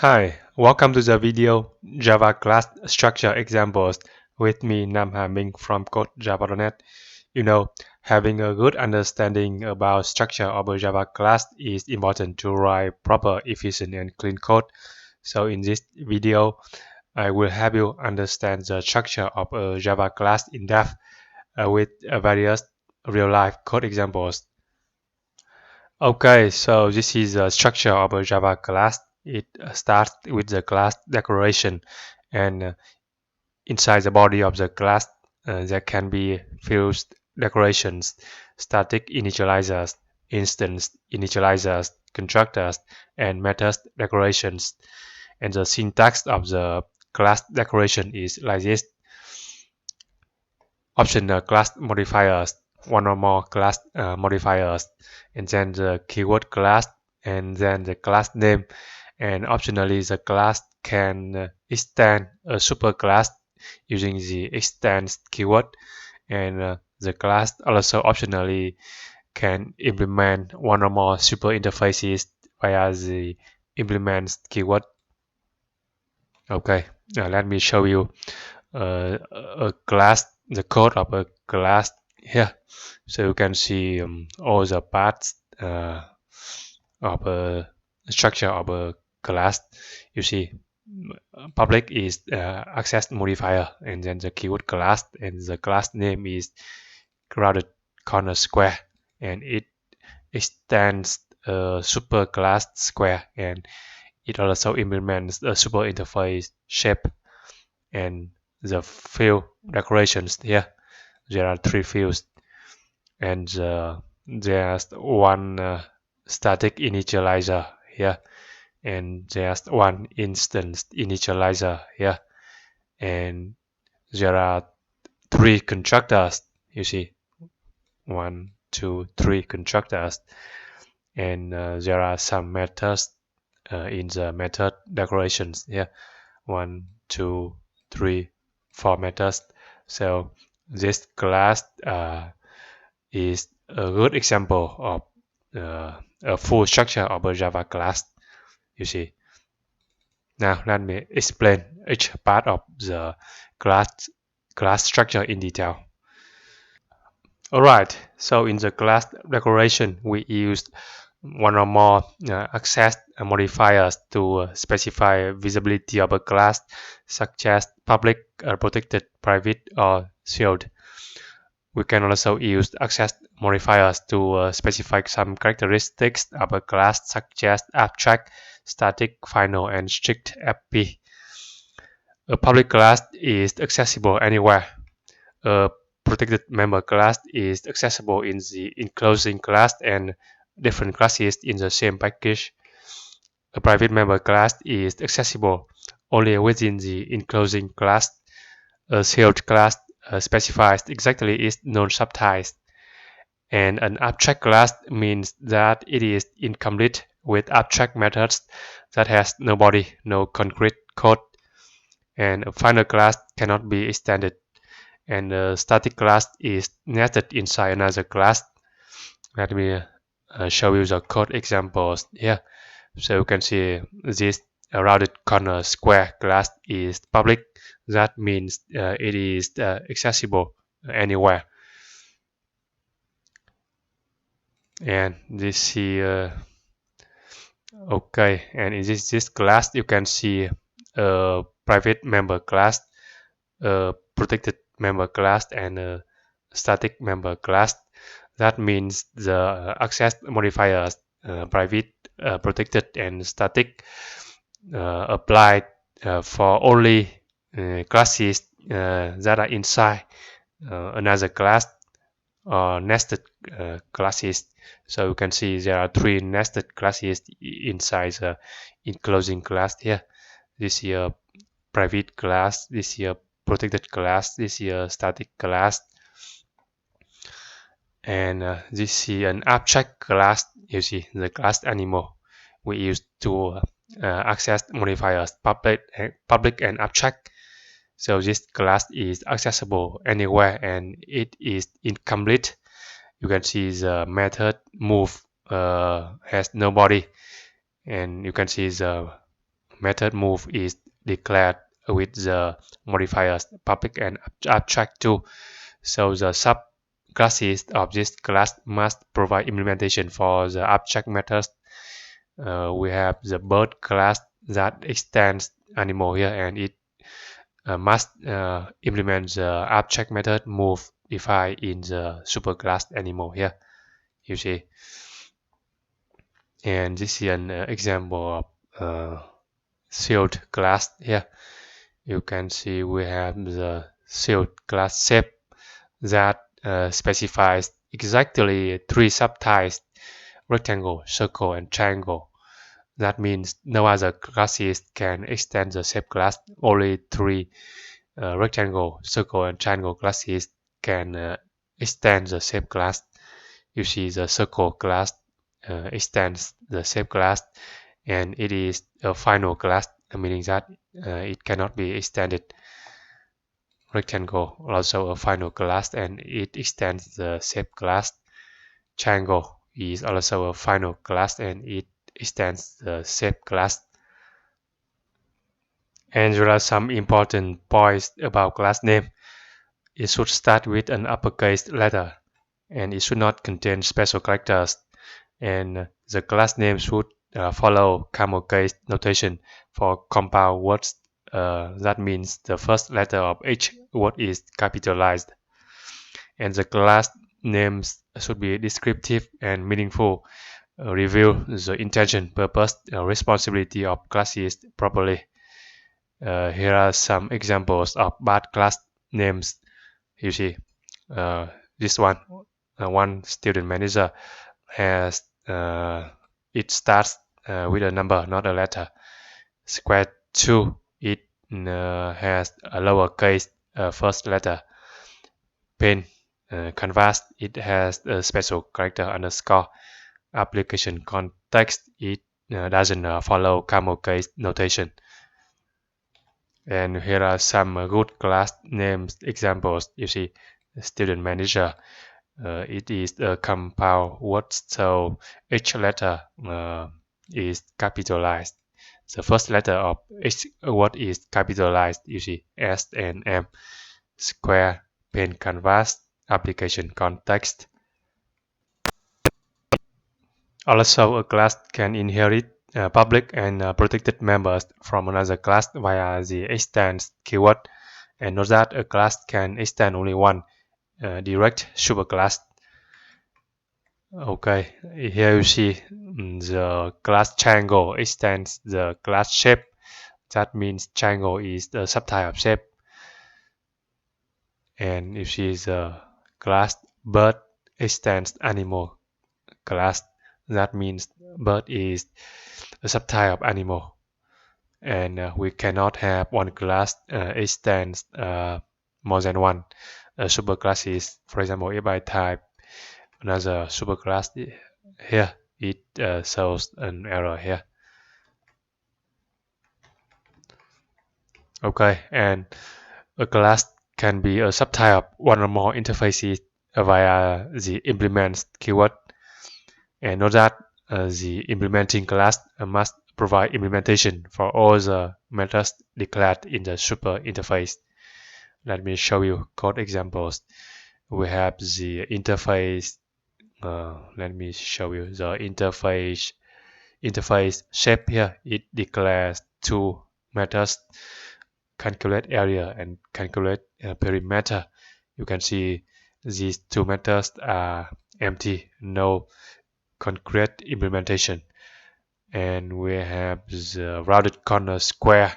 Hi, welcome to the video Java class structure examples with me Nam Ha Minh from CodeJava.net. Having a good understanding about structure of a Java class is important to write proper, efficient, and clean code. So in this video, I will help you understand the structure of a Java class in depth with various real-life code examples. Okay, so this is the structure of a Java class. It starts with the class declaration, and inside the body of the class, there can be fields declarations, static initializers, instance initializers, constructors, and methods declarations. And the syntax of the class declaration is like this: optional class modifiers, one or more class modifiers, and then the keyword class, and then the class name. And optionally, the class can extend a superclass using the extend keyword, and the class also optionally can implement one or more super interfaces via the implement keyword. Okay, let me show you a class, the code of a class here. So you can see all the parts of a structure of a class. You see, public is access modifier, and then the keyword class, and the class name is crowded corner square, and it extends a super class square, and it also implements a super interface shape. And the field decorations here, there are 3 fields, and there's one static initializer here, and there's one instance initializer here, and there are 3 constructors. You see, 1, 2, 3 constructors, and there are some methods in the method declarations here. 1, 2, 3, 4 methods. So this class is a good example of a full structure of a Java class. You see. Now let me explain each part of the class structure in detail. Alright, so in the class declaration, we used one or more access modifiers to specify visibility of a class, such as public, protected, private, or sealed. We can also use access modifiers to specify some characteristics of a class, such as abstract, static, final, and strict FP. A public class is accessible anywhere. A protected member class is accessible in the enclosing class and different classes in the same package. A private member class is accessible only within the enclosing class. A sealed class specifies exactly its known subtypes. And an abstract class means that it is incomplete with abstract methods that has no body, no concrete code. And a final class cannot be extended. And a static class is nested inside another class. Let me show you the code examples here. So you can see this rounded corner square class is public. That means it is accessible anywhere. And this here, okay, and in this class you can see a private member class, a protected member class, and a static member class. That means the access modifiers, private, protected, and static, applied for only classes that are inside another class or nested classes. So you can see there are 3 nested classes inside the enclosing class here. This here private class, this here protected class, this here static class, and this is an abstract class. You see the class animal we use to access modifiers public and abstract. So this class is accessible anywhere and it is incomplete. You can see the method move has no body, and you can see the method move is declared with the modifiers public and abstract too. So the subclasses of this class must provide implementation for the abstract methods. We have the bird class that extends animal here, and it must implement the abstract method move defined in the superclass animal here. You see, and this is an example of shield class here. You can see we have the shield class shape that specifies exactly three subtypes: rectangle, circle, and triangle. That means no other classes can extend the shape class. Only three rectangle, circle, and triangle classes can extend the shape class. You see the circle class extends the shape class, and it is a final class, meaning that it cannot be extended. Rectangle also a final class, and it extends the shape class. Triangle is also a final class, and it extends the shape class. And there are some important points about class name. It should start with an uppercase letter, and it should not contain special characters. And the class name should follow camel case notation for compound words. That means the first letter of each word is capitalized. And the class names should be descriptive and meaningful. Reveal the intention, purpose, responsibility of classes properly. Here are some examples of bad class names. You see, this one student manager has it starts with a number, not a letter. Square 2, it has a lowercase first letter. Pen, canvas, it has a special character underscore. Application context, it doesn't follow camel case notation. And here are some good class names examples. You see, student manager, it is a compound word, so each letter is capitalized. The first letter of each word is capitalized. You see, S and M. Square, pen, canvas, application context. Also, a class can inherit public and protected members from another class via the extends keyword. And note that a class can extend only one direct superclass. Okay, here you see the class triangle extends the class shape. That means triangle is the subtype of shape. And you see the class bird extends animal class. That means bird is a subtype of animal. And we cannot have one class extends more than one superclasses. For example, if I type another superclass here, it shows an error here. Okay, and a class can be a subtype of one or more interfaces via the implements keyword. And note that the implementing class must provide implementation for all the methods declared in the super interface. Let me show you code examples. We have the interface. Let me show you the interface shape here. It declares two methods: calculate area and calculate perimeter. You can see these two methods are empty, no concrete implementation. And we have the rounded corner square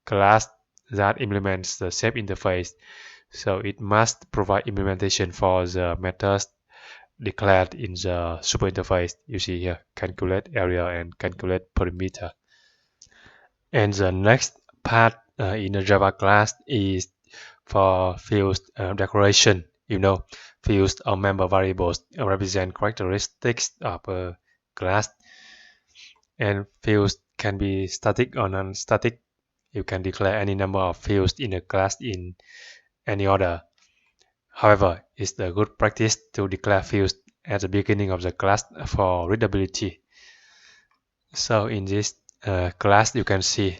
class that implements the shape interface. So it must provide implementation for the methods declared in the super interface. You see here, calculate area and calculate perimeter. And the next part in the Java class is for fields declaration. You know, fields or member variables represent characteristics of a class. And fields can be static or non-static. You can declare any number of fields in a class in any order. However, it's a good practice to declare fields at the beginning of the class for readability. So in this class, you can see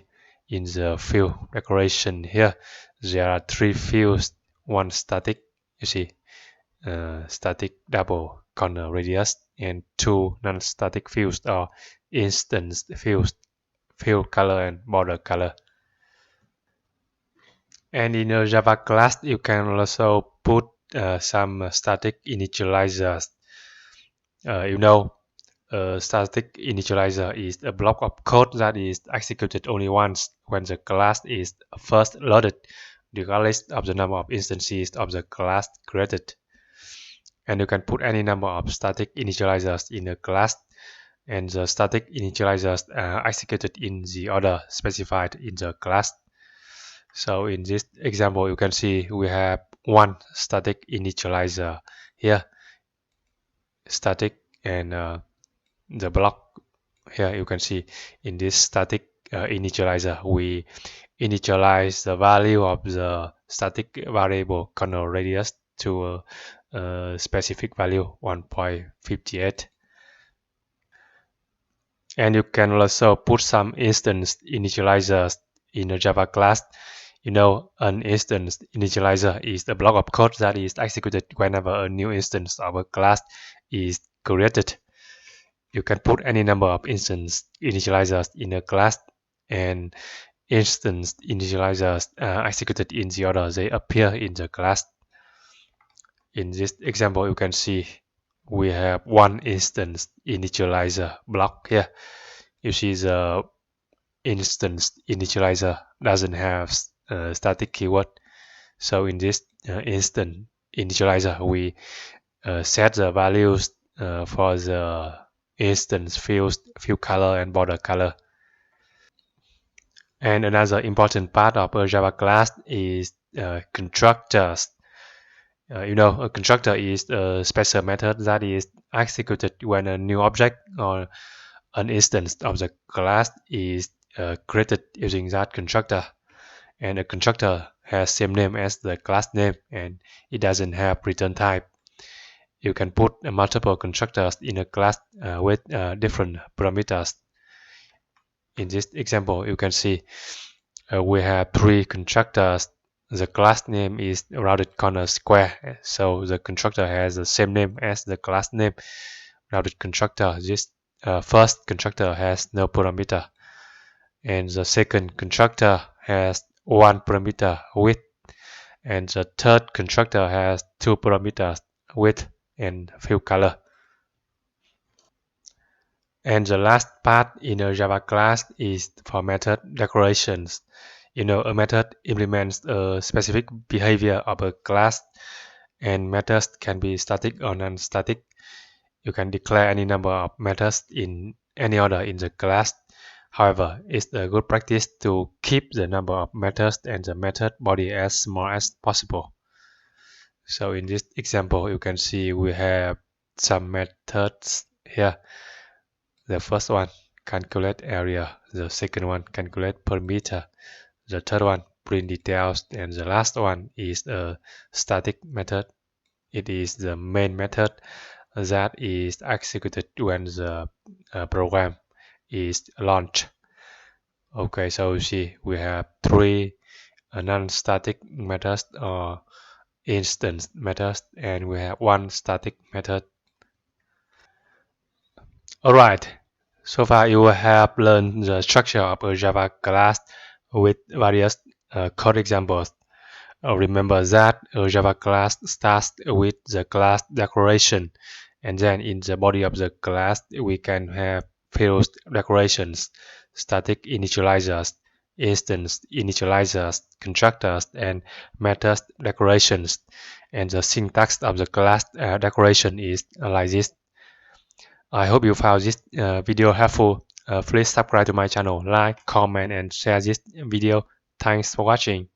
in the field decoration here, there are 3 fields, one static, you see, static double corner radius, and 2 non-static fields or instance fields, field color and border color. And in a Java class, you can also put some static initializers. A static initializer is a block of code that is executed only once when the class is first loaded, regardless of the number of instances of the class created. And you can put any number of static initializers in a class, and the static initializers are executed in the order specified in the class. So in this example, you can see we have one static initializer here, static, and the block here you can see in this static initializer, we initialize the value of the static variable corner radius to a specific value 1.58. And you can also put some instance initializers in a Java class. An instance initializer is a block of code that is executed whenever a new instance of a class is created. You can put any number of instance initializers in a class, and instance initializers are executed in the order they appear in the class. In this example, you can see we have one instance initializer block here. You see the instance initializer doesn't have a static keyword. So in this instance initializer, we set the values for the instance field color and border color. And another important part of a Java class is constructors. A constructor is a special method that is executed when a new object or an instance of the class is created using that constructor. And a constructor has same name as the class name, and it doesn't have return type. You can put multiple constructors in a class with different parameters. In this example, you can see we have 3 constructors. The class name is rounded corner square, so the constructor has the same name as the class name. Rounded constructor, this first constructor has no parameter, and the second constructor has 1 parameter width, and the third constructor has 2 parameters width and field color. And the last part in a Java class is for method declarations. A method implements a specific behavior of a class, and methods can be static or non-static. You can declare any number of methods in any order in the class. However, it's a good practice to keep the number of methods and the method body as small as possible. So in this example, you can see we have some methods here. The first one, calculate area. The second one, calculate perimeter. The third one, print details. And the last one is a static method. It is the main method that is executed when the program is launched. Okay, so you see we have 3 non-static methods or instance methods, and we have 1 static method. Alright, so far you have learned the structure of a Java class with various code examples. Remember that a Java class starts with the class declaration, and then in the body of the class we can have field declarations, static initializers, instance initializers, constructors, and method declarations. And the syntax of the class declaration is like this. I hope you found this video helpful. Please subscribe to my channel, like, comment, and share this video. Thanks for watching.